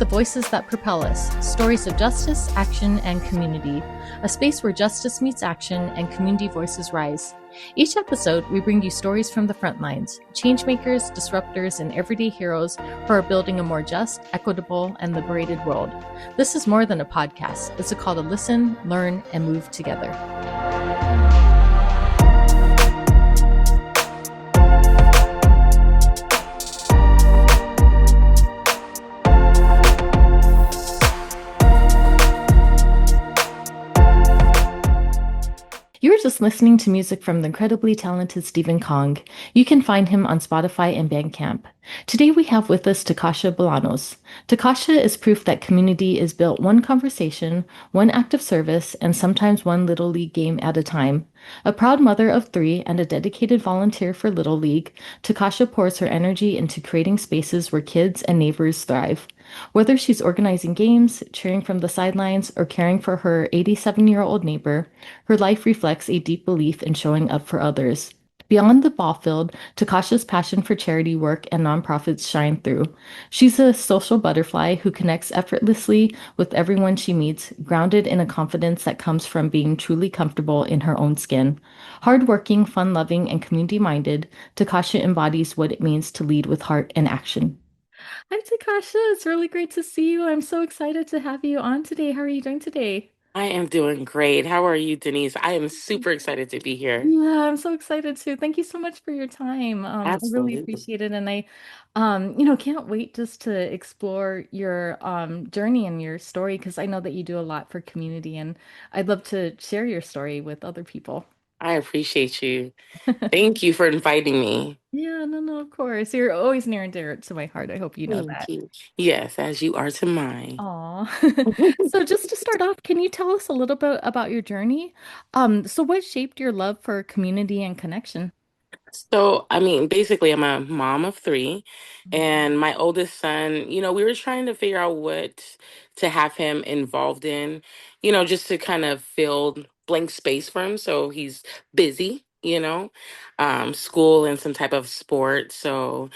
the voices that propel us, stories of justice, action, and community. A space where justice meets action and community voices rise. Each episode, we bring you stories from the front lines, changemakers, disruptors, and everyday heroes who are building a more just, equitable, and liberated world. This is more than a podcast. It's a call to listen, learn, and move together. You were just listening to music from the incredibly talented Stephen Kong. You can find him on Spotify and Bandcamp. Today we have with us Tacosha Bolanos. Tacosha is proof that community is built one conversation, one act of service, and sometimes one Little League game at a time. A proud mother of three and a dedicated volunteer for Little League, Tacosha pours her energy into creating spaces where kids and neighbors thrive. Whether she's organizing games, cheering from the sidelines, or caring for her 87-year-old neighbor, her life reflects a deep belief in showing up for others. Beyond the ball field, Takasha's passion for charity work and nonprofits shine through. She's a social butterfly who connects effortlessly with everyone she meets, grounded in a confidence that comes from being truly comfortable in her own skin. Hardworking, fun-loving, and community-minded, Takasha embodies what it means to lead with heart and action. Hi, Takasha. It's really great to see you. I'm so excited to have you on today. How are you doing today? I am doing great. How are you, Denise? I am super excited to be here. Yeah, I'm so excited too. Thank you so much for your time. I really Absolutely. appreciate it, and I, can't wait just to explore your journey and your story because I know that you do a lot for community, and I'd love to share your story with other people. I appreciate you. Thank you for inviting me. Yeah, no, no, of course. You're always near and dear to my heart. I hope you know Thank that. you. Yes, as you are to mine. Aw. So just to start off, can you tell us a little bit about your journey? So what shaped your love for community and connection? So, I mean, basically, I'm a mom of three, Mhm. and my oldest son, we were trying to figure out what to have him involved in, just to kind of fill blank space for him. So he's busy, school and some type of sport. So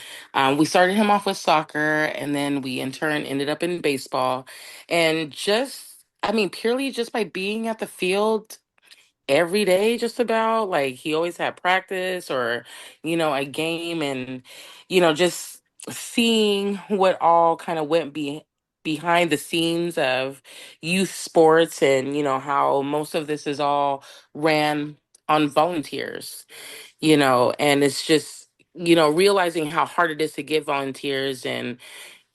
we started him off with soccer, and then we in turn ended up in baseball. And I mean, purely just by being at the field every day just about, like, he always had practice or a game, and just seeing what all kind of went behind the scenes of youth sports, and how most of this is all ran on volunteers, and it's just realizing how hard it is to get volunteers, and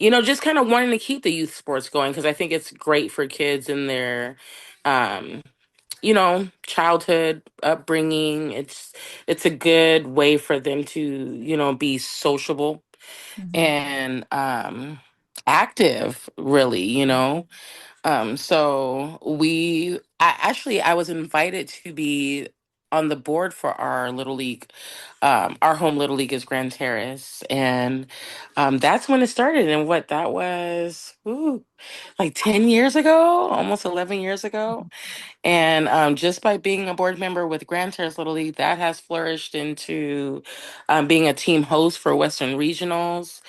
just kind of wanting to keep the youth sports going because I think it's great for kids in their um childhood upbringing. It's a good way for them to be sociable Mhm. and active, really. So I was invited to be on the board for our little league. Our home little league is Grand Terrace, and that's when it started. And what that was, like 10 years ago, almost 11 years ago. And just by being a board member with Grand Terrace Little League, that has flourished into being a team host for Western Regionals.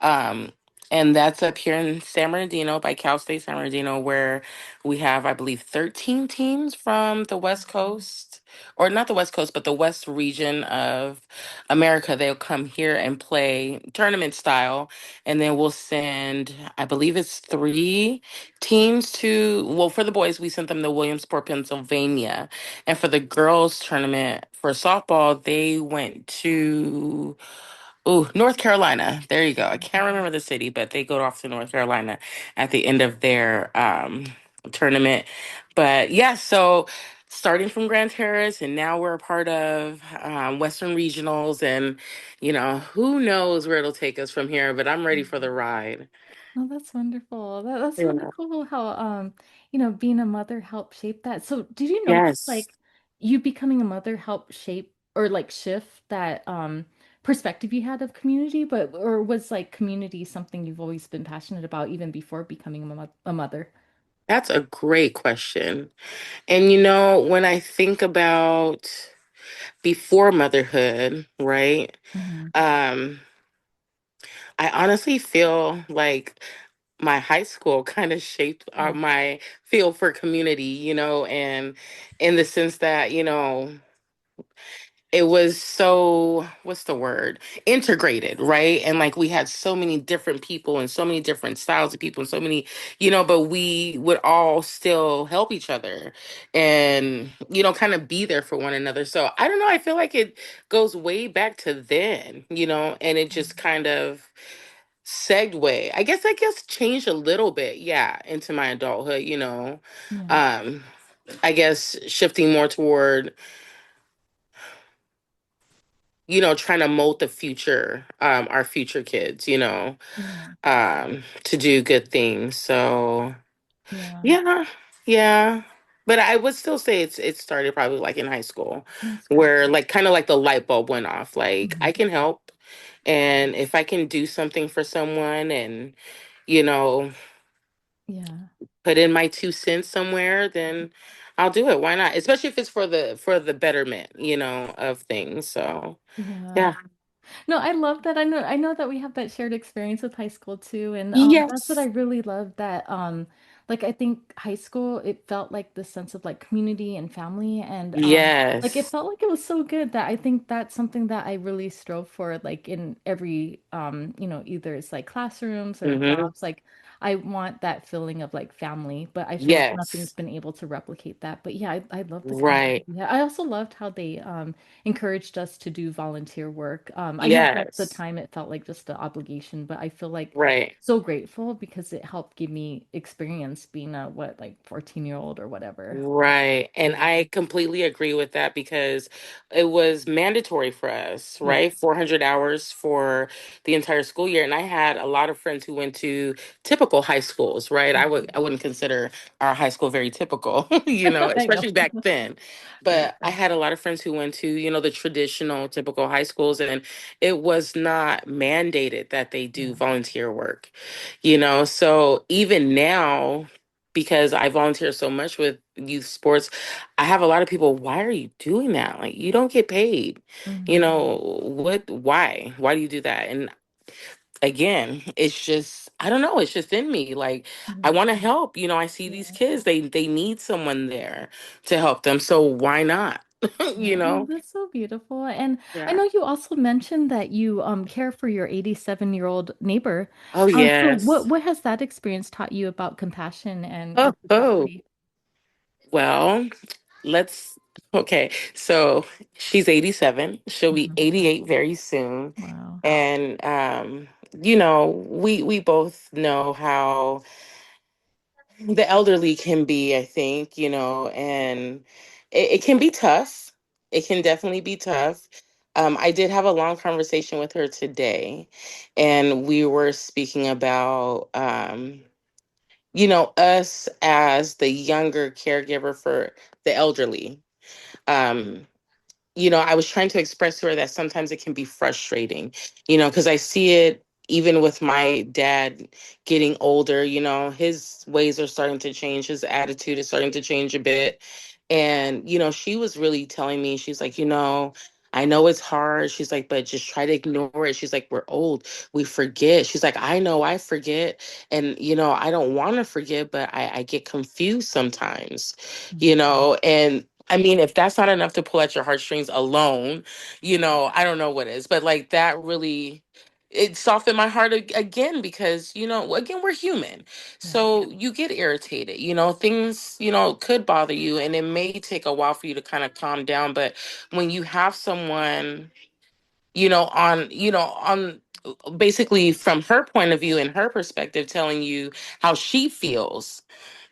Um, and that's up here in San Bernardino by Cal State San Bernardino, where we have, I believe, 13 teams from the West Coast, or not the West Coast, but the West region of America. They'll come here and play tournament style. And then we'll send, I believe it's three teams well, for the boys, we sent them to Williamsport, Pennsylvania. And for the girls tournament for softball, they went to North Carolina. There you go. I can't remember the city, but they go off to North Carolina at the end of their tournament. But yeah, so starting from Grand Terrace, and now we're a part of Western Regionals, and who knows where it'll take us from here. But I'm ready for the ride. Oh, that's wonderful. That's really Yeah. cool how being a mother helped shape that. So did you notice Yes. like you becoming a mother helped shape or like shift that perspective you had of community, but or was like community something you've always been passionate about even before becoming a mother? That's a great question. And when I think about before motherhood, right? Hmm. Um, I honestly feel like my high school kind of shaped Mm. my feel for community, and in the sense that, it was so, what's the word, integrated, right? And like we had so many different people and so many different styles of people and so many, but we would all still help each other and, kind of be there for one another. So I don't know, I feel like it goes way back to then, and it just kind of segue, I guess changed a little bit, yeah, into my adulthood, Yeah. um I guess shifting more toward, trying to mold the future, our future kids, Yeah. to do good things. So Yeah. yeah, yeah. But I would still say it started probably like in high school, That's great. where like kind of like the light bulb went off. Like I Mhm. can help, and if I can do something for someone, and you know, Yeah. put in my 2 cents somewhere, then I'll do it. Why not? Especially if it's for the betterment, of things. So Yeah. yeah. No, I love that. I know that we have that shared experience with high school too. And that's what I Yes. really love that like I think high school it felt like the sense of like community and family and like it Yes. felt like it was so good that I think that's something that I really strove for like in every either it's like classrooms or Hmm. jobs like I want that feeling of like family, but I feel like nothing's Yes. been able to replicate that. But yeah, I love the connection. Right. Yeah, I also loved how they encouraged us to do volunteer work. I know at the Yes. time it felt like just an obligation, but I feel like Right. so grateful because it helped give me experience being a like 14-year-old or whatever. Right. And Yeah. I completely agree with that because it was mandatory for us, right? Yes. 400 hours for the entire school year. And I had a lot of friends who went to typical high schools, right? I wouldn't consider our high school very typical, I know. especially back then. Right, But I right. had a lot of friends who went to, the traditional typical high schools, and it was not mandated that they do Yeah. volunteer work, So even now, because I volunteer so much with youth sports, I have a lot of people, why are you doing that? Like, you don't get paid. Hmm. Why do you do that? And again, it's just, I don't know, it's just in me. Like, I Yeah. want to help. I see these Yeah. kids, they need someone there to help them. So why not? you Yeah. No, know? that's so beautiful. And I Yeah. know you also mentioned that you care for your 87-year-old neighbor. Oh, So what yes. what has that experience taught you about compassion and Oh, oh. reciprocity? Well, let's, okay. So she's 87. She'll be Mhm. 88 very soon. Wow. And we both know how the elderly can be, I think, and it can be tough. It can definitely be tough. I did have a long conversation with her today, and we were speaking about us as the younger caregiver for the elderly. Um, I was trying to express to her that sometimes it can be frustrating, because I see it even with my dad getting older, his ways are starting to change, his attitude is starting to change a bit. And, she was really telling me, she's like, I know it's hard. She's like, but just try to ignore it. She's like, we're old. We forget. She's like, I know I forget. And, I don't want to forget, but I get confused sometimes, Mhm. and I mean, if that's not enough to pull at your heartstrings alone, I don't know what is. But like that really, it softened my heart again because, again, we're human. Yeah. So you get irritated, things, could bother you, and it may take a while for you to kind of calm down. But when you have someone, on basically from her point of view and her perspective telling you how she feels,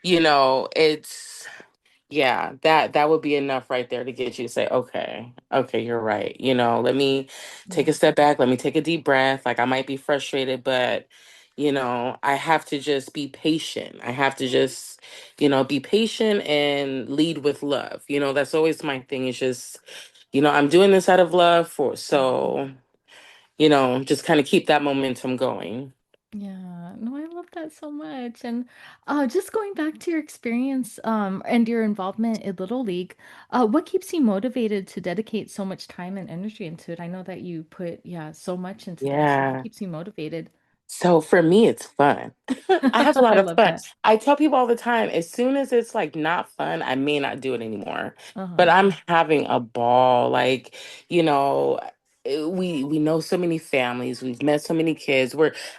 it's, yeah, that would be enough right there to get you to say, okay, okay, you're right. Let me take Yeah. a step back. Let me take a deep breath. Like I might be frustrated, but I have to just be patient. I have to just, be patient and lead with love. That's always my thing. It's just, I'm doing this out of love for so, just kind of keep that momentum going. Yeah, no, I love that so much. And just going back to your experience and your involvement in Little League, what keeps you motivated to dedicate so much time and energy into it? I know that you put, yeah, so much into that. So what Yeah. keeps you motivated? So for me, it's fun. I have a lot I of love fun. that. I tell people all the time, as soon as it's like not fun, I may not do it anymore. But Uh-huh. I'm having a ball. Like, you know, we know so many families. We've met so many kids.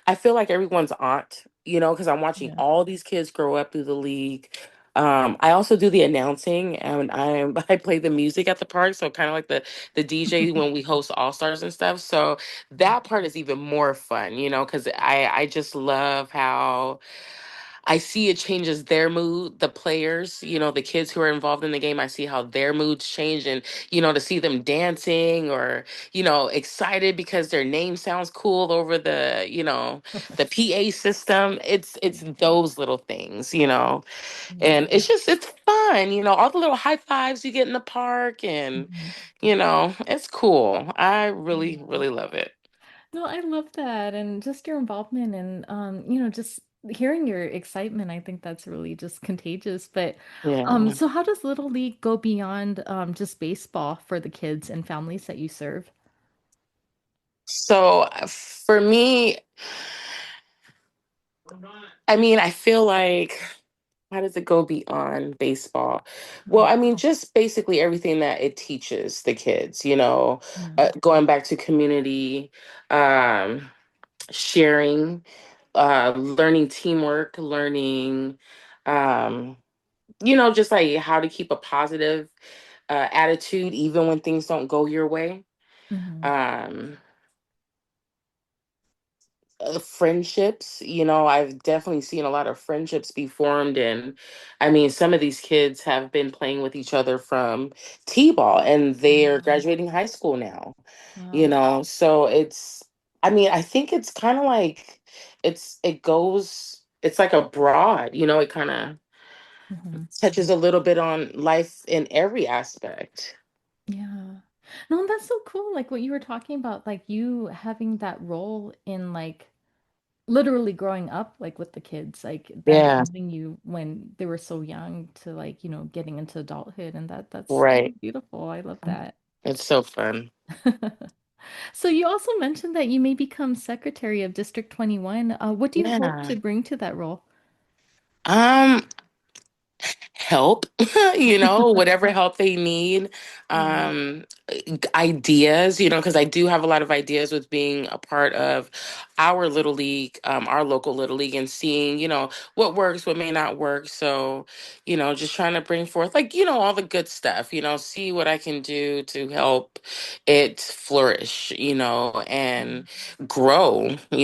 I feel like everyone's aunt, because I'm watching Yeah. all these kids grow up through the league. I also do the announcing and I play the music at the park, so kind of like the DJ when we host All Stars and stuff. So that part is even more fun, because I just love how I see it changes their mood, the players, the kids who are involved in the game. I see how their moods change, and to see them dancing or excited because their name sounds cool over the PA system. It's those little things, and Yeah. it's fun, all the little high fives you get in the park, and Mhm. it's cool. I really Yeah. really love it. No, I love that. And just your involvement and just hearing your excitement, I think that's really just contagious. But Yeah. so how does Little League go beyond just baseball for the kids and families that you serve? So for me, I mean, I feel like, how does it go beyond baseball? Well, Mhm. I mean, just basically everything that it teaches the kids, Yeah. going back to community, um, sharing, learning teamwork, learning, um, just like how to keep a positive attitude even when things don't go your way. Hmm. Um, Friendships, I've definitely seen a lot of friendships be formed, and I mean, some of these kids have been playing with each other from t-ball, and they're Wow. graduating high school now, Wow. so I mean, I think it's kind of like it's like a broad, it kind of Hmm. touches a little bit on life in every aspect. Yeah. No, that's so cool. Like what you were talking about, like you having that role in like literally growing up like with the kids, like them Yeah, knowing you when they were so young to like, getting into adulthood and that's right. beautiful. I love that. It's so fun. So you also mentioned that you may become secretary of District 21. What do you hope Yeah. to bring to that role? um help, whatever help they need, Yeah. um ideas, because I do have a lot of ideas with being a part of our little league, our local little league, and seeing, what works, what may not work. So, just trying to bring forth, like, all the good stuff, see what I can do to help it flourish, and grow. A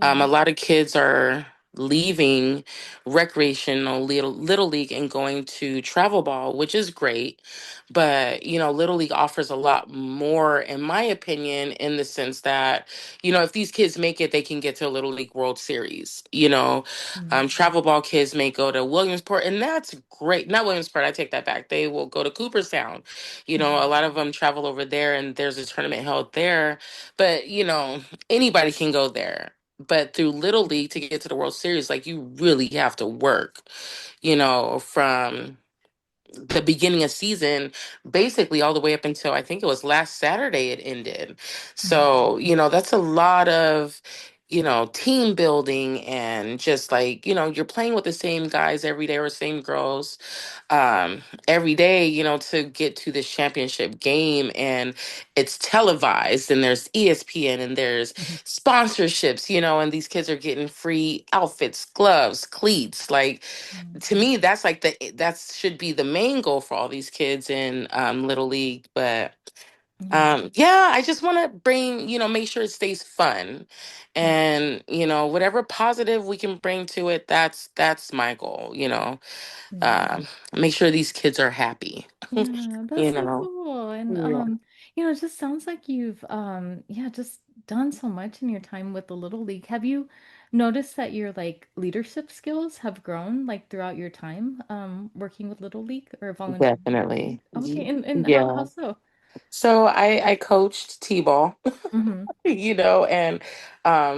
Yeah. lot of kids are leaving recreational little league and going to travel ball, which is great, but little league offers a lot more, in my opinion, in the sense that if these kids make it, they can get to a little league world series. Mm. Travel ball kids may go to Williamsport, and that's great. Not Williamsport, I take that back. They will go to Cooperstown. A Mhm. lot of them travel over there, and there's a tournament held there, but anybody can go there. But through Little League to get to the World Series, like, you really have to work, from the beginning of season, basically all the way up until I think it was last Saturday it ended. Mhm. So, that's a lot of, team building, and just like, you're playing with the same guys every day or same girls every day, to get to this championship game. And it's televised, and there's ESPN, and there's Mhm. sponsorships, and these kids are getting free outfits, gloves, cleats. Like, Mhm. to me, that's like that should be the main goal for all these kids in Little League. But Yeah. yeah, I just want to bring, make sure it stays fun, Yeah. and whatever positive we can bring to it, that's my goal. Yeah. um, make sure these kids are happy. Yeah, you that's so know. cool. And Yeah, it just sounds like you've yeah, just done so much in your time with the Little League. Have you noticed that your like leadership skills have grown like throughout your time working with Little League or volunteering with Little definitely. League? Okay, and how Yeah. so? So I coached t-ball, Mm-hmm. and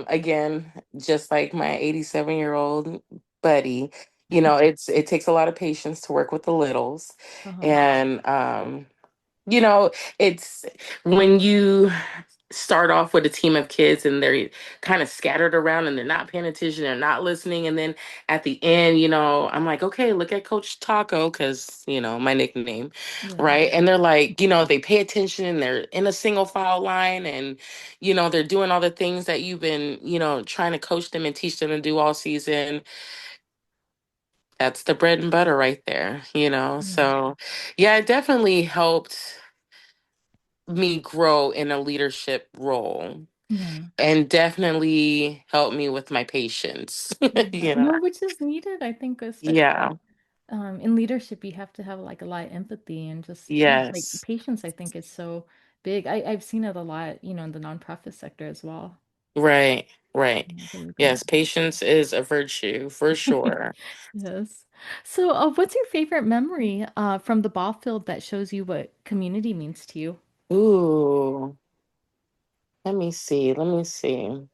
again, just like my 87-year-old buddy, it takes a lot of patience to work with the littles. Uh-huh. And it's when you start off with a team of kids and they're kind of scattered around and they're not paying attention, they're not listening. And then at the end, I'm like, okay, look at Coach Taco, because, my nickname, Yeah. right? And they're like, they pay attention and they're in a single file line and, they're doing all the things that you've been, trying to coach them and teach them to do all season. That's the bread and butter right there. Yeah. So, yeah, it definitely helped me grow in a leadership role Yeah. and definitely helped me with my patience. Yeah. you know. No, which is needed, I think, Yeah. especially in leadership, you have to have like a lot of empathy and just, yeah, like Yes. patience, I think is so big. I've seen it a lot, in the nonprofit sector as well. Right. Right. Yeah, really Yes, important. patience is a virtue for sure. Yes. So, what's your favorite memory from the ball field that shows you what community means to you? Ooh, let me see. Let me see.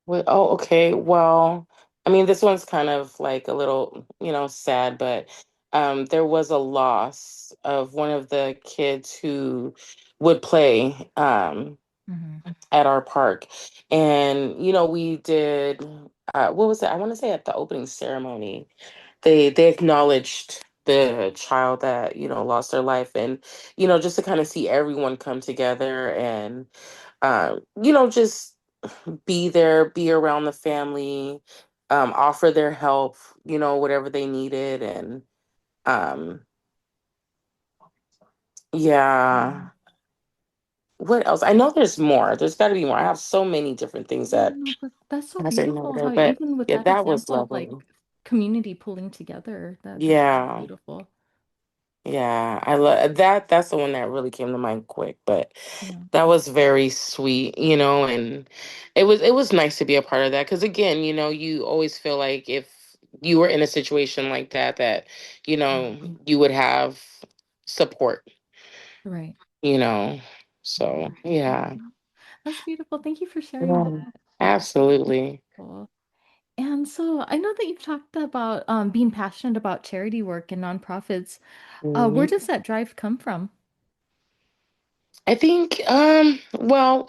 Wait, oh, okay. Well, I mean, this one's kind of like a little, sad, but there was a loss of one of the kids who would play Hmm. at our park. And, we did, what was it? I want to say at the opening ceremony, they acknowledged the child that, lost their life. And, just to kind of see everyone come together and, just be there, be around the family, offer their help, whatever they needed. And um, yeah, what else? I know there's more. There's got to be more. I have so many different things Yeah, that no, but that's so I didn't know beautiful there, how but even with yeah, that that was example of lovely. like community pulling together, that's really Yeah. beautiful. Yeah, I love that. That's the one that really came to mind quick, but Yeah. that was very sweet, and it was nice to be a part of that because again, you always feel like if you were in a situation like that, you would have support, Right. you know. Yeah. So yeah, That's beautiful. Thank you for sharing yeah, that. absolutely. Cool. And so I know that you've talked about being passionate about charity work and nonprofits. Where Mhm. does that drive come from? I think, well,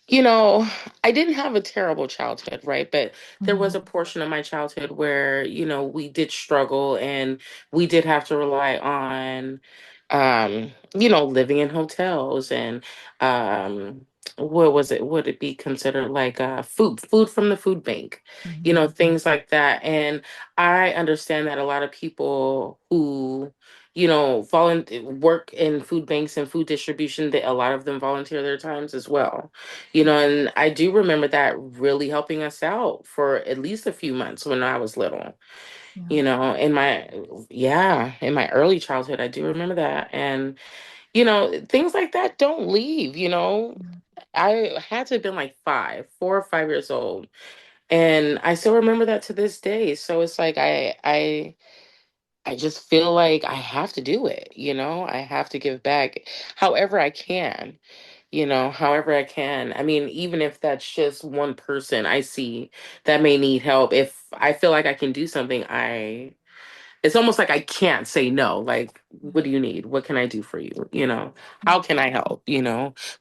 You know, I didn't have a terrible childhood, right? But there Hmm. was a portion of my childhood where, we did struggle and we did have to rely on, living in hotels and, what was it? Would it be considered like food from the food bank, Hmm. things like that. And I understand that a lot of people who, work in food banks and food distribution, that a lot of them volunteer their times as well. And I do remember that really helping us out for at least a few months when I was little. Yeah. In my early childhood, I do remember that. And, things like that don't leave. Yeah. I had to have been like 4 or 5 years old. And I still remember that to this day. So it's like I just feel like I have to do it. I have to give back however I can, however I can. I mean, even if that's just one person I see that may need help, if I feel like I can do something, it's almost like I can't say no. Like, what do you need? What can I do for you? How Yeah. can I help?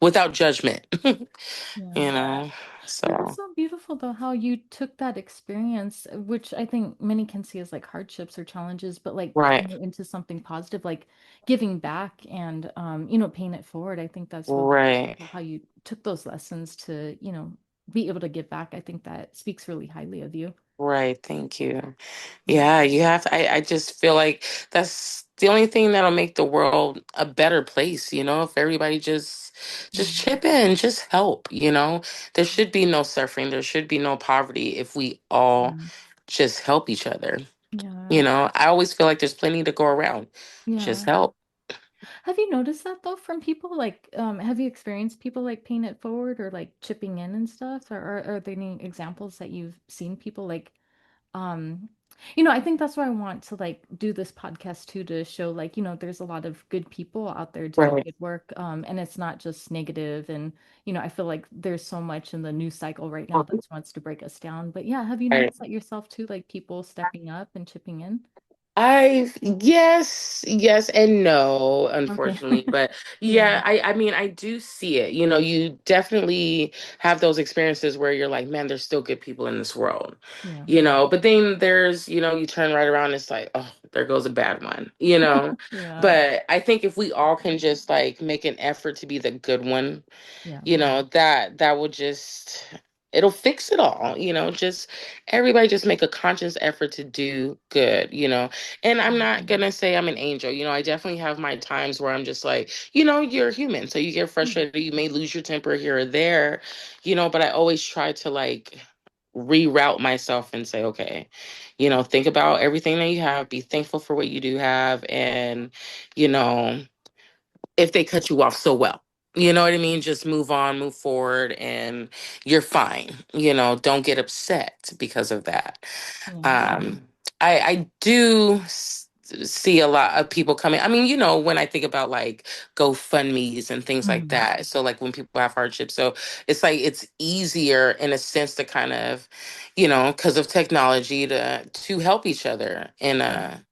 Without judgment, you Yeah. know? No, that's So, so beautiful though, how you took that experience, which I think many can see as like hardships or challenges, but like right, turn it into something positive, like giving back and paying it forward. I think that's really right, beautiful how you took those lessons to, be able to give back. I think that speaks really highly of you. right. Thank you. Yeah. Yeah, you have to. I just feel like that's the only thing that'll make the world a better place, if everybody just Yeah. chip in, just help. There should be no suffering, there should be no poverty if we all Yeah. just help each other. Yeah. I always feel like there's plenty to go around. Just Yeah. help. Have you noticed that though from people like have you experienced people like paying it forward or like chipping in and stuff? Or are there any examples that you've seen people like um I think that's why I want to like do this podcast too to show like, there's a lot of good people out there doing Right. good work. And it's not just negative and I feel like there's so much in the news cycle right now that wants to break us down. But yeah, have you Right. noticed that yourself too, like people stepping up and chipping in? Yes, yes and no, Okay. unfortunately. But Yeah. yeah, I mean, I do see it. You know, you definitely have those experiences where you're like, man, there's still good people in this world. Yeah. You know, but then there's, you turn right around, it's like, oh, there goes a bad one. Yeah. But I think if we all can just like make an effort to be the good one, Yeah. that will just it'll fix it all. Just everybody just make a conscious effort to do good. And I'm not Mhm. gonna say I'm an angel. I definitely have my times where I'm just like, you're human, so you get Yeah. frustrated, you may lose your temper here or there. But I always try to like reroute myself and say, okay, think about everything that you have, be thankful for what you do have, and you know if they cut you off, so well. You know what I mean? Just move on, move forward, and you're fine. Don't get upset because of that. Yeah. Um, I do see a lot of people coming. I mean, when I think about like GoFundMe's and things like Mhm. that. So like when people have hardships, so it's like it's easier in a sense to kind of, because of technology to help each other in Yeah. a,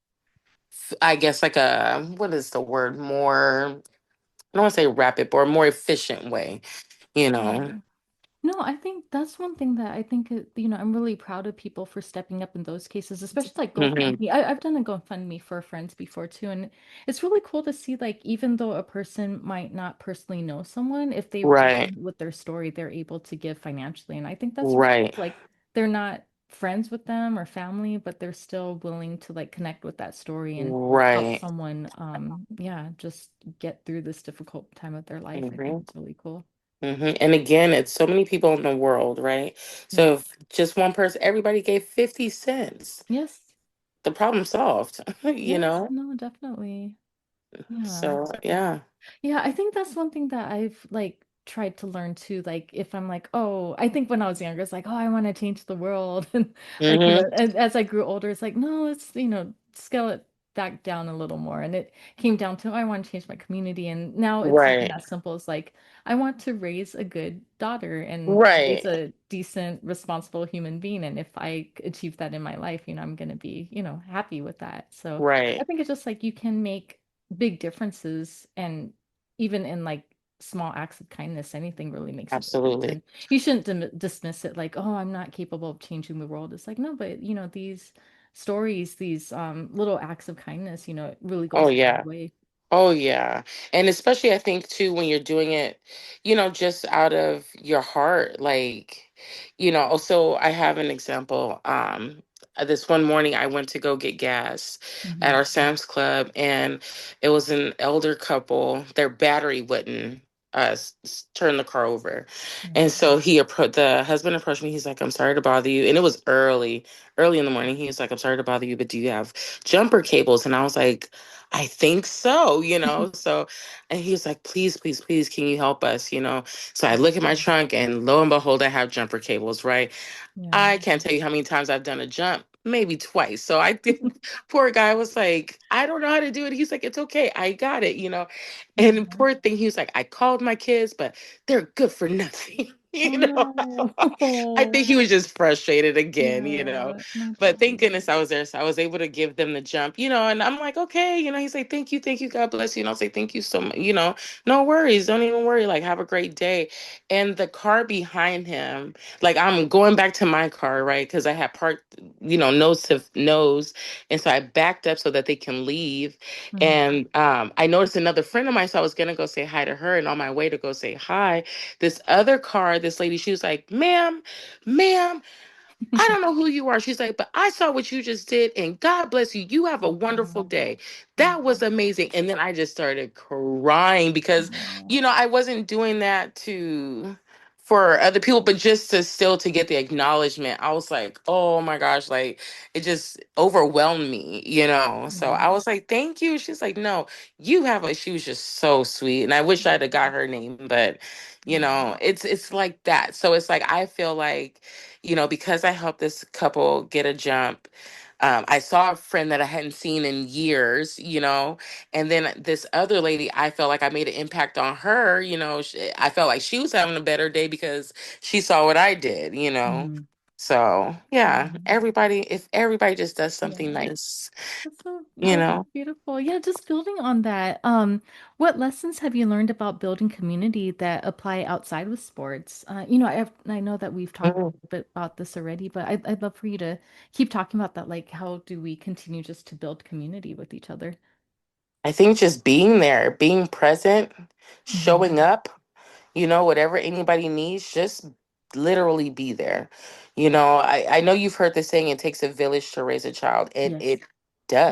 I guess like a, what is the word, more, I don't want to say rapid, but a more efficient way, you know. Yeah. No, I think that's one thing that I think, I'm really proud of people for stepping up in those cases, especially like Hmm. GoFundMe. I've done a GoFundMe for friends before too, and it's really cool to see like even though a person might not personally know someone, if they Right, resonate with their story, they're able to give financially. And I think that's really right, like they're not friends with them or family, but they're still willing to like connect with that story and help right. someone, yeah, just get through this difficult time of their life. I think Hmm. it's really cool. And again, it's so many people in the world, right? Yeah. So if just one person, everybody gave 50 cents, Yes. the problem solved, you Yes, know? no, definitely. Yeah. So, yeah. Yeah, I think that's one thing that I've like tried to learn too. Like if I'm like, oh, I think when I was younger, it's like, oh, I want to change the world. And like, Hmm. and as I grew older, it's like, no, let's, scale it back down a little more. And it came down to, oh, I want to change my community. And now it's something Right, as simple as like, I want to raise a good daughter and raise right, a decent, responsible human being. And if I achieve that in my life, I'm going to be, happy with that. So I right. think it's just like you can make big differences and even in like small acts of kindness, anything really makes a difference. Absolutely. And you shouldn't dismiss it like, oh, I'm not capable of changing the world. It's like, no, but these stories, these little acts of kindness, it really Oh, goes a long yeah. way. Oh yeah. And especially I think too when you're doing it, just out of your heart, like, also I have an example. This one morning I went to go get gas at Hmm. our Sam's Club, and it was an elder couple. Their battery wouldn't turn the car over. Yeah. And so the husband approached me. He's like, "I'm sorry to bother you." And it was early in the morning. He was like, "I'm sorry to bother you, but do you have jumper cables?" And I was like, I think so. So, and he was like, please, please, please, can you help us? So I look at my trunk, and lo and behold, I have jumper cables, right? Yeah. I can't tell you how many times I've done a jump, maybe twice. So I think poor guy was like, I don't know how to do it. He's like, it's okay. I got it. And Yeah. poor thing, he was like, I called my kids, but they're good for nothing. Oh You know, no. I think he was just frustrated again. Yeah, no, But thank definitely. goodness I was there. So I was able to give them the jump, and I'm like, okay, he's like, thank you, God bless you. And I'll say, thank you so much, no worries. Don't even worry. Like, have a great day. And the car behind him, like, I'm going back to my car, right? Because I had parked, nose to nose. And so I backed up so that they can leave. Mhm. And I noticed another friend of mine. So I was going to go say hi to her. And on my way to go say hi, this other car, this lady, she was like, ma'am, I don't know who you are. She's like, but I saw what you just did, and God bless you. You have a wonderful Oh, day. yeah. That was amazing. And then I just started crying because, Oh, I wasn't doing that for other people, but just to still to get the acknowledgement. I was like, oh my gosh, like it just overwhelmed me. So yeah. I was like, thank you. She's like, no, she was just so sweet. And I wish I'd have got her name, but Yeah. it's like that. So it's like I feel like because I helped this couple get a jump, I saw a friend that I hadn't seen in years, and then this other lady, I felt like I made an impact on her. I felt like she was having a better day because she saw what I did. Mhm. So yeah, Mhm. everybody, if everybody just does something Yeah. nice, you That's know. beautiful. Yeah, just building on that. What lessons have you learned about building community that apply outside with sports? I know that we've talked Mm. a bit about this already, but I'd love for you to keep talking about that. Like, how do we continue just to build community with each other? I think just being there, being present, Hmm. showing up, whatever anybody needs, just literally be there. I know you've heard the saying, it takes a village to raise a child. It Yes, it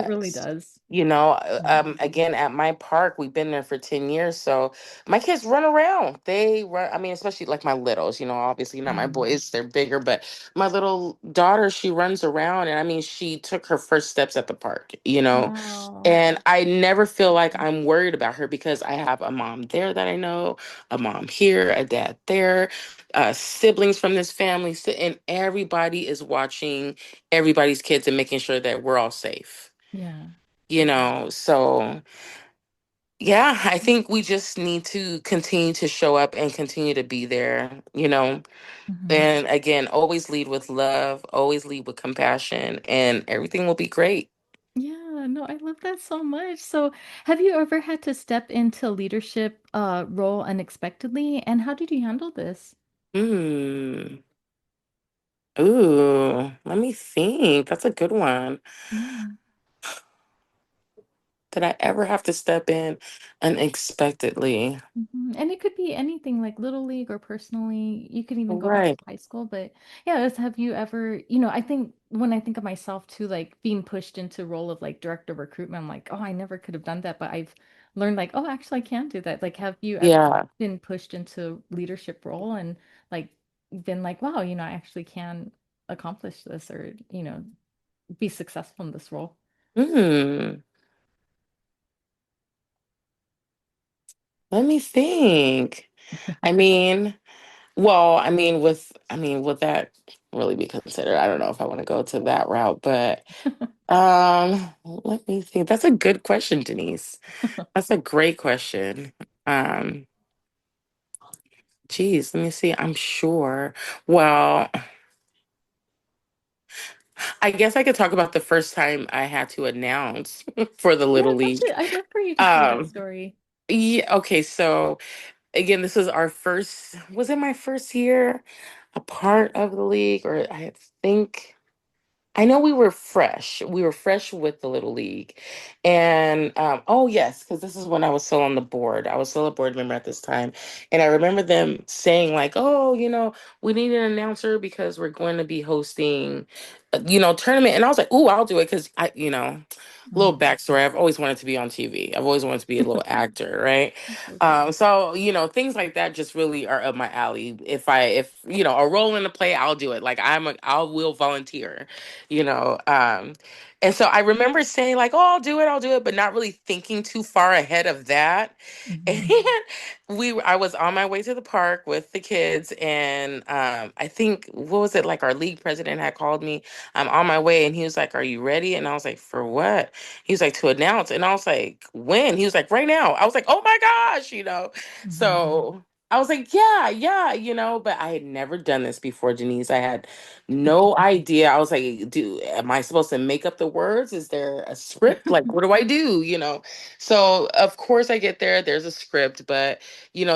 really does. does. Yeah. Again, at my park, we've been there for 10 years. So my kids run around. They run, I mean, especially like my littles, obviously not my Mhm. boys, they're bigger, but my little daughter, she runs around. And I mean, she took her first steps at the park. Wow. And I never feel like I'm worried about her because I have a mom there that I know, a mom here, a dad there, siblings from this family, and everybody is watching everybody's kids and making sure that we're all safe. Yeah. So yeah, I think we just need to continue to show up and continue to be there. Hmm. And again, always lead with love, always lead with compassion, and everything will be great. Yeah, no, I love that so much. So, have you ever had to step into a leadership role unexpectedly, and how did you handle this? Hmm. Ooh, let me think. That's a good one. Yeah. Did I ever have to step in unexpectedly? And it could be anything like Little League or personally. You could even go back to Right. high school. But yeah, have you ever, I think when I think of myself too, like being pushed into role of like director of recruitment, I'm like, oh, I never could have done that. But I've learned like, oh, actually, I can do that. Like, have you ever Yeah. been pushed into leadership role and like been like, wow, I actually can accomplish this or, be successful in this role? Hmm. Let me think. I mean, well, would that really be considered? I don't know if I want to go to that route, but let me think. That's a good question, Denise. That's a great question. Um, Geez, let me see. I'm sure. Well, I guess I could talk about the first time I had to announce for the Yeah, Little that's League. it. I'd love for you to share that Um, story. yeah, okay, so again, this was was it my first year a part of the league, or I think I know we were fresh. We were fresh with the Little League. And oh yes, because this is when I was still on the board. I was still a board member at this time. And I remember them saying, like, oh, we need an announcer because we're going to be hosting tournament. And I was like, ooh, I'll do it because little Mhm. backstory. I've always wanted to be on TV. I've always wanted to be a little actor, right? So cool. So things like that just really are up my alley. If a role in the play, I'll do it. Like I will volunteer, you know. And so I remember saying like, "Oh, I'll do it," but not really thinking too far ahead of that. And Mhm. I was on my way to the park with the kids, and I think what was it like? Our league president had called me. I'm on my way, and he was like, "Are you ready?" And I was like, "For what?" He was like, "To announce," and I was like, "When?" He was like, "Right now." I was like, "Oh my gosh." Mhm. So. I was like, yeah, yeah, but I had never done this before, Denise. I had no idea. I was like, am I supposed to make up the words? Is there a script? Like, what do I do? So, of course, I get there. There's a script, but,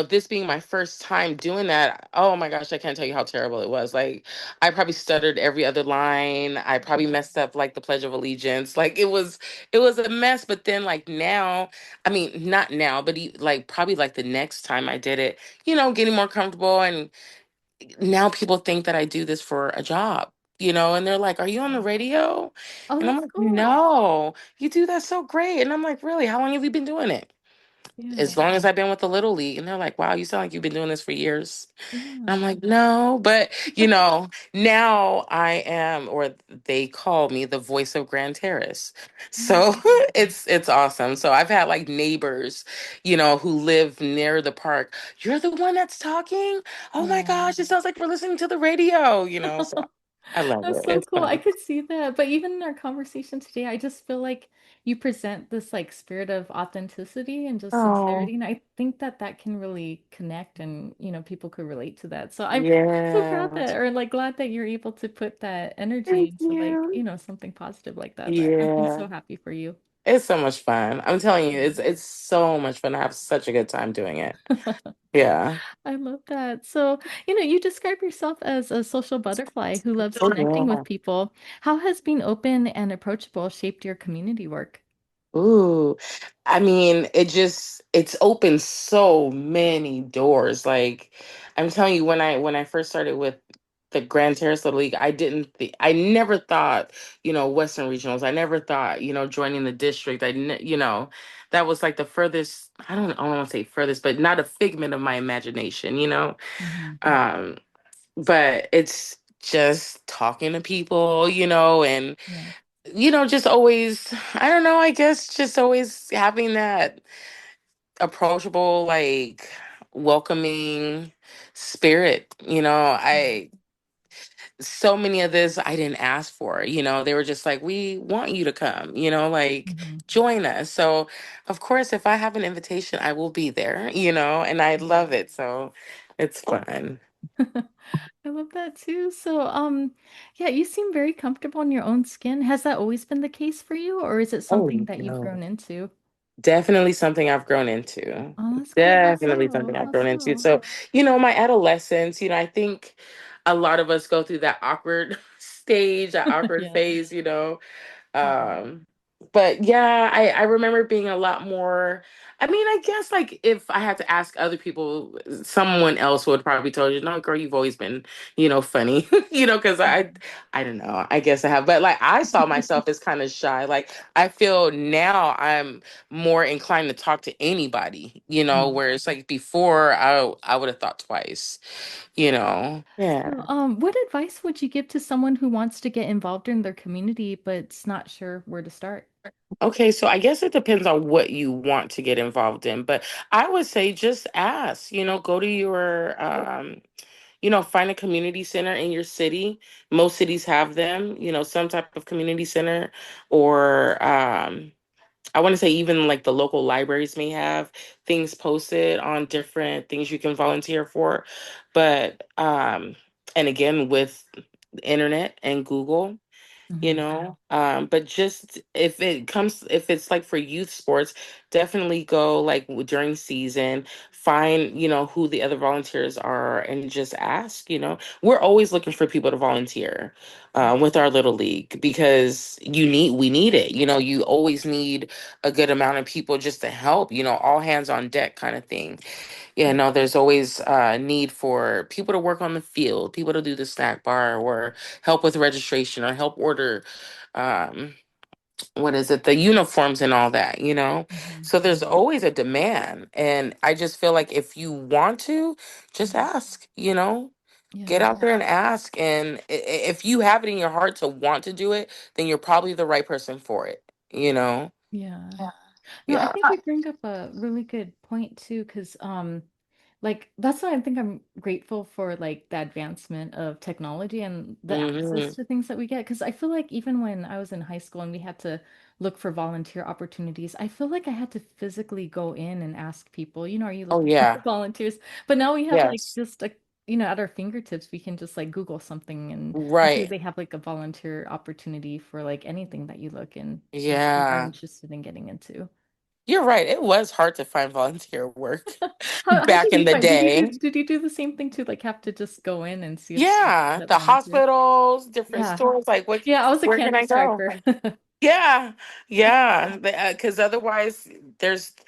this being my first time doing that, oh my gosh, I can't tell you how terrible it was. Like, I probably stuttered every other line. I probably messed up like the Pledge of Allegiance. Like, it was a mess. But then, like, now, I mean, not now, but like, probably like the next time I did it, getting more comfortable. And now people think that I do this for a job, and they're like, "Are you on the radio?" Oh, And I'm that's like, cool. "No, you do that so great." And I'm like, "Really? How long have you been doing it?" Yeah. As long as I've been with the Little League. And they're like, "Wow, you sound like you've been doing this for years." And I'm Yeah. like, "No," but now I am, or they call me the voice of Grand Terrace. So Mm. it's awesome. So I've had like neighbors, who live near the park. "You're the one that's talking? Oh my Yeah. gosh, it sounds like we're listening to the radio." So I love That's it. so It's cool. I fun. could see that. But even in our conversation today, I just feel like you present this like spirit of authenticity and just Oh, sincerity. And I think that that can really connect and, people could relate to that. So I'm so proud yeah. that, or like glad that you're able to put that energy Thank into like, you. something positive like that. I'm Yeah. so happy for you. It's so much fun. I'm telling you, it's so much fun. I have such a good time doing it. Yeah. I love that. So, you describe yourself as a social butterfly who loves Oh, connecting with yeah. people. How has being open and approachable shaped your community work? Ooh, I mean, it's opened so many doors. Like I'm telling you, when I first started with the Grand Terrace Little League, I never thought, Western Regionals. I never thought, joining the district. That was like the furthest, I don't want to say furthest, but not a figment of my imagination. Hmm. Um, but it's just talking to people, and Yeah. just always, I don't know, I guess just always having that approachable, like welcoming spirit. Yeah. So many of this I didn't ask for, they were just like, we want you to come, like Hmm. join us. So, of course, if I have an invitation, I will be there, and I love it. So it's fun. I love that too. So, yeah, you seem very comfortable in your own skin. Has that always been the case for you, or is it Oh, something that you've no. grown into? Definitely something I've grown into. Oh, that's cool. How Definitely something so? I've How grown into. so? So, my adolescence, I think a lot of us go through that awkward stage, that awkward Yeah. phase. Yeah. um, but yeah, I remember being a lot more. I mean, I guess like if I had to ask other people, someone else would probably told you, no, girl, you've always been, funny, because I don't know. I guess I have, but like I saw myself as kind of shy. Like I feel now I'm more inclined to talk to anybody, Mhm. whereas like before I would have thought twice, Yeah. So, what advice would you give to someone who wants to get involved in their community but's not sure where to start? Okay, so I guess it depends on what you want to get involved in, but I would say just ask, go to your find a community center in your city. Most cities have them, some type of community center or I want to say even like the local libraries may have things posted on different things you can volunteer for. But and again with the internet and Google, Hmm. but just if it's like for youth sports, definitely go like during season, find who the other volunteers are and just ask. We're always looking for people to volunteer with our little league because we need it. You always need a good amount of people just to help, all hands on deck kind of thing. Yeah, no, there's always need for people to work on the field, people to do the snack bar or help with registration or help order um what is it, the uniforms and all that. Hmm. So there's always a demand. And I just feel like if you want to, just ask, get Yeah. out there and ask. And if you have it in your heart to want to do it, then you're probably the right person for it. Yeah. No, I Yeah. think you bring up a really good point too, because like that's why I think I'm grateful for like the advancement of technology and the Hmm. access to things that we get. Because I feel like even when I was in high school and we had to look for volunteer opportunities, I feel like I had to physically go in and ask people, are you Oh looking for yeah. volunteers? But now we have like Yes. just at our fingertips, we can just like Google something and usually Right. they have like a volunteer opportunity for like anything that you look and you are Yeah. interested in getting into. You're right. It was hard to find volunteer work How back did in you the find? day. Did you do the same thing too? Like have to just go in and see if they Yeah, accept the volunteers? hospitals, different Yeah. stores, like Yeah, I was a where can candy I go? striper. Yeah, yeah, because otherwise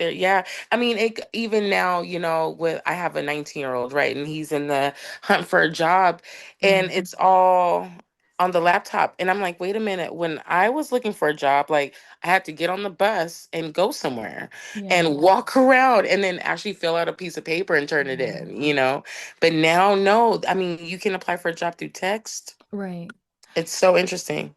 yeah. I mean, even now, with I have a 19-year-old, right, and he's in the hunt for a job, and Mhm. it's all on the laptop, and I'm like, wait a minute. When I was looking for a job, like I had to get on the bus and go somewhere Yeah. and walk around, and then actually fill out a piece of paper and turn it Yeah. in. But now, no, I mean, you can apply for a job through text. Right. It's so interesting.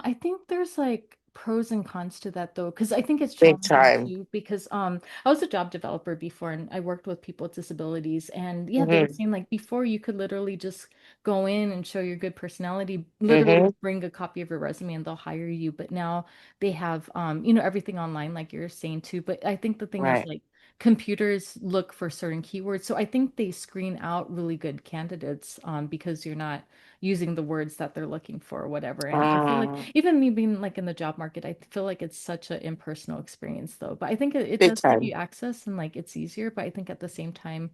I think there's like pros and cons to that though, because I think it's Big challenging time. too. Because I was a job developer before, and I worked with people with disabilities, and yeah, they were Hmm. saying like before you could literally just go in and show your good personality, literally Hmm. bring a copy of your resume, and they'll hire you. But now they have everything online, like you're saying too. But I think the thing is Right. like computers look for certain keywords, so I think they screen out really good candidates because you're not using the words that they're looking for or whatever. And I feel like Uh, even me being like in the job market, I feel like it's such an impersonal experience though. But I think it Big does give you time. access and like it's easier. But I think at the same time,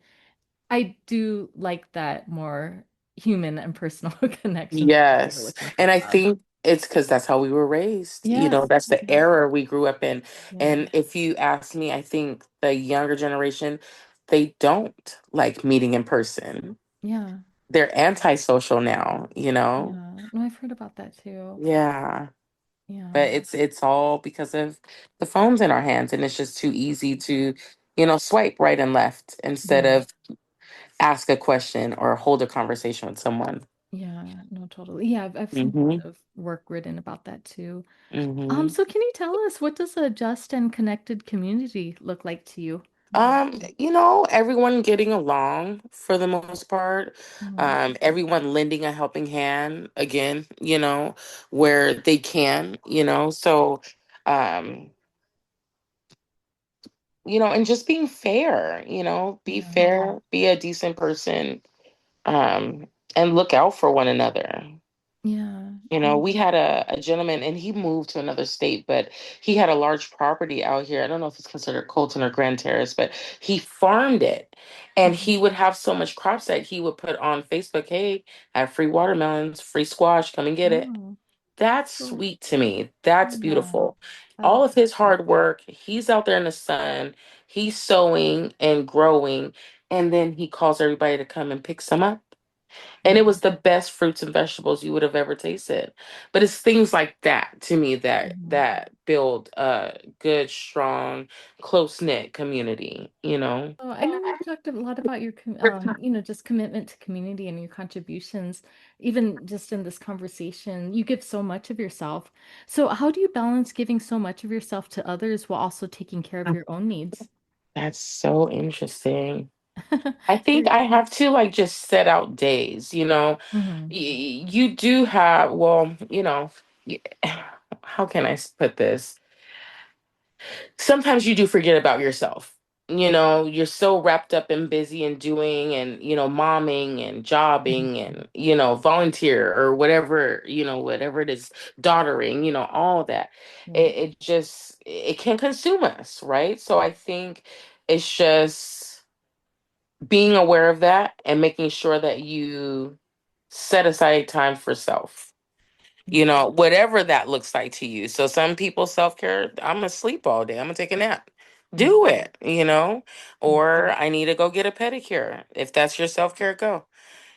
I do like that more human and personal connection with people you're Yes. looking for And a I job. think it's because that's how we were raised. Yes, That's the exactly. era we grew up in. Yeah. And if you ask me, I think the younger generation, they don't like meeting in person. Yeah. They're antisocial now. Yeah. No, I've heard about that too. Yeah. But Yeah. it's all because of the phones in our hands, and it's just too easy to swipe right and left instead Yeah. of ask a question or hold a conversation with someone. Yeah. No, totally. Yeah, I've seen a Hmm. lot of work written about that too. Hmm. So can you tell us what does a just and connected community look like to you? Everyone getting along for the most part. Mm, Everyone lending a helping hand again, where they can. So, um, and just being fair, be yeah, fair, be a decent person, um, and look out for one another. yeah, We had a gentleman and he moved to another state, but he had a large property out here. I don't know if it's considered Colton or Grand Terrace, but he farmed it. And mhm. he would have so much crops that he would put on Facebook, hey, I have free watermelons, free squash, come and get it. Oh, That's cool. sweet to me. That's Yeah, beautiful. that All is of so his sweet. hard work, he's out there in the sun, he's sowing and growing, and then he calls everybody to come and pick some up. And it Yeah. was the best fruits and vegetables you would have ever tasted. But it's things like that to me that Mhm. that build a good, strong, close-knit community. Oh, I know we've talked a lot about your, just commitment to community and your contributions. Even just in this conversation, you give so much of yourself. So how do you balance giving so much of yourself to others while also taking care of your own needs? That's so interesting. I think You're, I have to like just set out days. Mhm. You do have, well, y- how can I put this? Sometimes you do forget about yourself. You're so wrapped up and busy and doing and momming and jobbing and volunteer or whatever it is, daughtering, all that. Yeah. It can consume us, right? So I think it's just being aware of that and making sure that you set aside time for self, whatever that looks like to you. So some people self-care, I'm gonna sleep all day, I'm gonna take a nap. Yeah. Do it. Yeah. Or I need to go get a pedicure. If that's your self-care, go,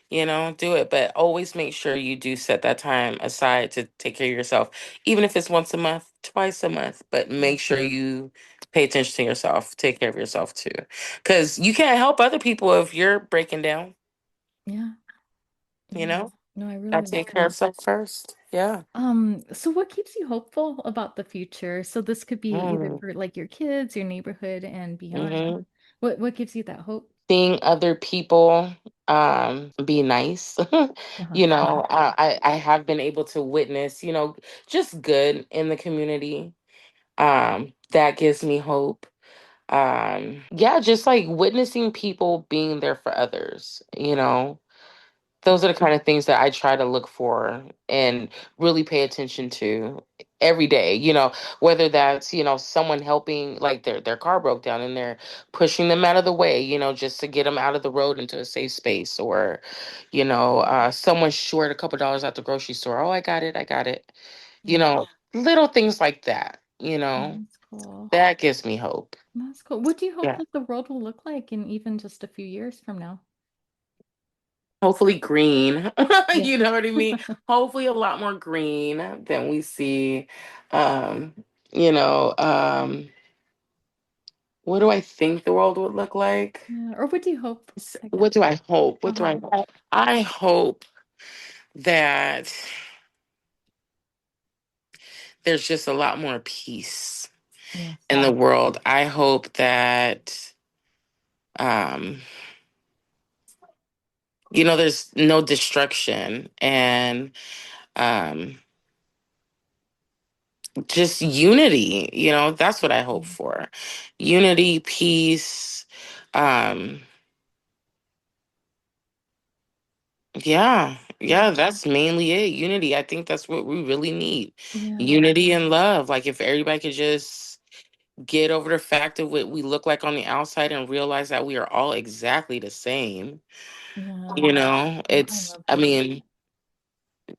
do it. But always make sure you do set that time aside to take care of yourself, even if it's once a month, twice a month. But make sure you pay attention to yourself, take care of yourself too. Because you can't help other people if you're breaking down, Yeah. you Yeah. know? No, I really Gotta take care agree. of self first. Yeah. So what keeps you hopeful about the future? So this could be either Mm. for like your kids, your neighborhood, and beyond. Hmm. What gives you that hope? Seeing other people be nice. Uh-huh. I have been able to witness, just good in the community. That gives me hope. Yeah, just like witnessing people being there for others. Those are the kind of things that I try to look for and really pay attention to every day, whether that's someone helping, like their car broke down and they're pushing them out of the way, just to get them out of the road into a safe space, or someone short a couple dollars at the grocery store. Oh, I got it. You Yeah. know, little things like that, That's cool. that gives me hope. That's cool. What do you hope Yeah. that the world will look like in even just a few years from now? Hopefully green. Yeah. You know what I mean? Hopefully a lot more green than we see. Um, you know, um, what do I think the world would look like? Yeah. Or what do you hope, I guess? What do I hope? What do I Uh-huh. hope? I hope that there's just a lot more peace Yes. in the world. I hope that, um, there's no destruction and um, just unity. That's what I hope for. Unity, peace. Um, yeah, Yeah. yeah, that's mainly it. Unity. I think that's what we really need. Yeah. Unity and love. Like if everybody could just get over the fact of what we look like on the outside and realize that we are all exactly the same. Yeah. I It's, love I that. mean,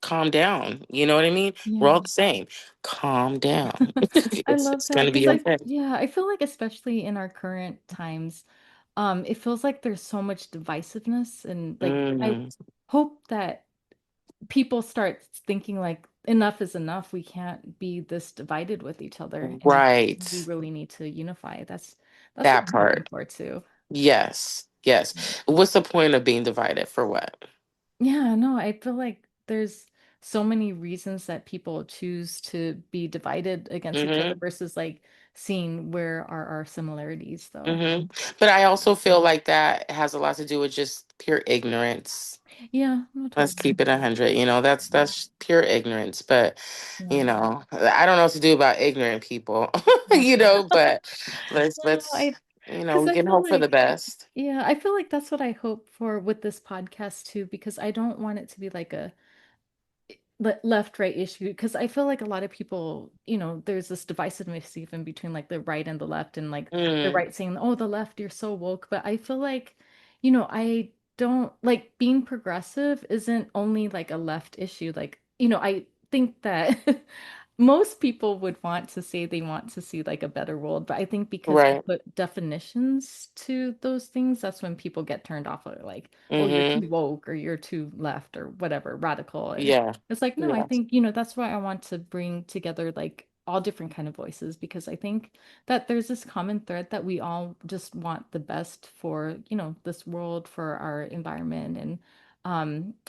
calm down. You know what I mean? We're Yeah. all the same. Calm down. I it's love it's that gonna because be okay. I feel like especially in our current times, it feels like there's so much divisiveness and like I Mm, hope that people start thinking like enough is enough. We can't be this divided with each other and right. we really need to unify. That's what That I'm hoping part. for too. Yes. Yes. What's the point of being divided for what? Yeah, no, I feel like there's so many reasons that people choose to be divided against each other Mm-hmm. versus like seeing where are our similarities though. Mm-hmm. But I also feel like that has a lot to do with just pure ignorance. Yeah, no, Let's totally. keep it 100. That's pure ignorance. But Yeah. I don't know what to do about ignorant people. Yeah. But Yeah, no, let's because we I can feel hope for the like, best. yeah, I feel like that's what I hope for with this podcast too, because I don't want it to be like a left right issue because I feel like a lot of people, there's this divisiveness even between like the right and the left, and like the Mm, right saying, "Oh, the left, you're so woke." But I feel like, I don't like being progressive isn't only like a left issue. Like, I think that most people would want to say they want to see like a better world, but I think because we right. put definitions to those things, that's when people get turned off of like, "Oh, you're too Mm-hmm. woke or you're too left or whatever, radical." And Yeah. it's like, no, I Yeah. think, that's why I want to bring together like all different kind of voices because I think that there's this common thread that we all just want the best for, this world, for our environment. And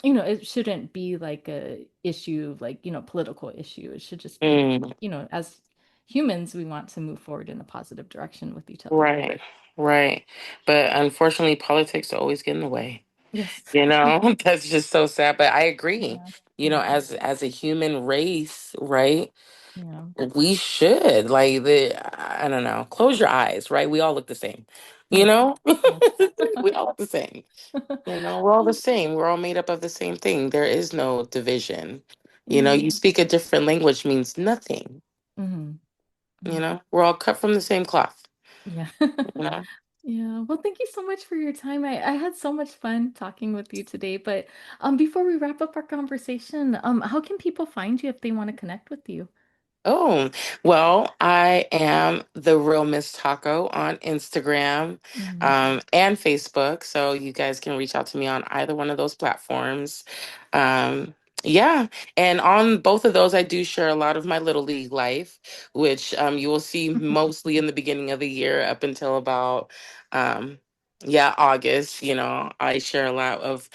it shouldn't be like a issue, like, political issue. It should just be, Mm, as humans, we want to move forward in a positive direction with each other. right. Right. But unfortunately, politics always get in the way. Yes. That's just so sad. But I agree. Yeah. Yeah. As a human race, right? Yeah. We should I don't know. Close your eyes, right? We all look the same. You Yeah. know, Yes. we all look the same. We're all the same. We're all made up of the same thing. There is no division. Yeah. You speak a different language means nothing. Hmm. Yeah. We're all cut from the same cloth. Yeah. You know. Yeah. Well, thank you so much for your time. I had so much fun talking with you today. But before we wrap up our conversation, how can people find you if they want to connect with you? Oh, well, I am the real Miss Taco on Instagram Mhm. and Facebook. So you guys can reach out to me on either one of those platforms. Um, yeah. And on both of those, I do share a lot of my Little League life, which you will see mostly in the beginning of the year up until about, um, yeah, August. I share a lot of,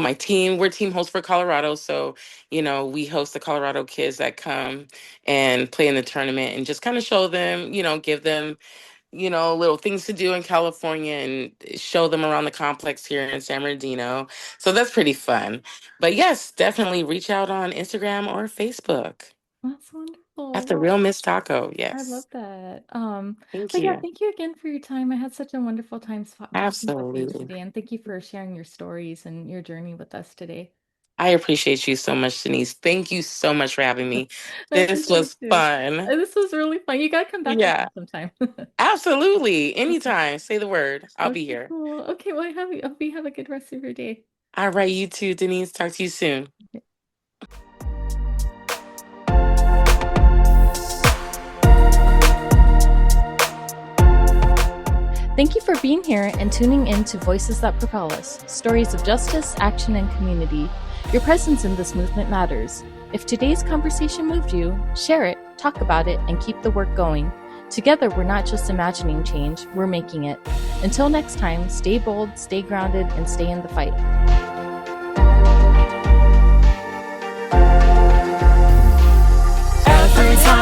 my team. We're team hosts for Colorado. So, we host the Colorado kids that come and play in the tournament and just kind of show them, give them, little things to do in California and show them around the complex here in San Bernardino. So that's pretty fun. But yes, definitely reach out on Instagram or Facebook That's at wonderful. the Well, Real Miss Taco. I love Yes. that. Thank But yeah, you. thank you again for your time. I had such a wonderful time talking with you Absolutely. today, and thank you for sharing your stories and your journey with us today. I appreciate you so much, Denise. Thank you so much for having me. I This appreciate was you. fun. This was really fun. You gotta come back again Yeah, sometime. absolutely. Okay. Anytime. Say the word. I'll be Okay, here. cool. Okay, well, I hope you have a good rest of your day. All right, you too, Denise. Talk to you soon. Thank you for being here and tuning in to Voices That Propel Us, stories of justice, action, and community. Your presence in this movement matters. If today's conversation moved you, share it, talk about it, and keep the work going. Together, we're not just imagining change, we're making it. Until next time, stay bold, stay grounded, and stay in the fight. Every time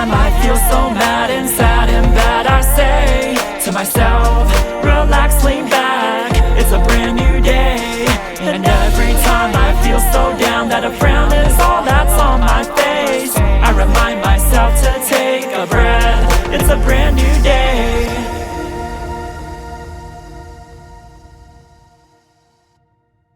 myself, relax, lean back. It's a brand new day, and every time I feel so down that a frown is all that's on my face, I remind myself to take a breath. It's a brand new day.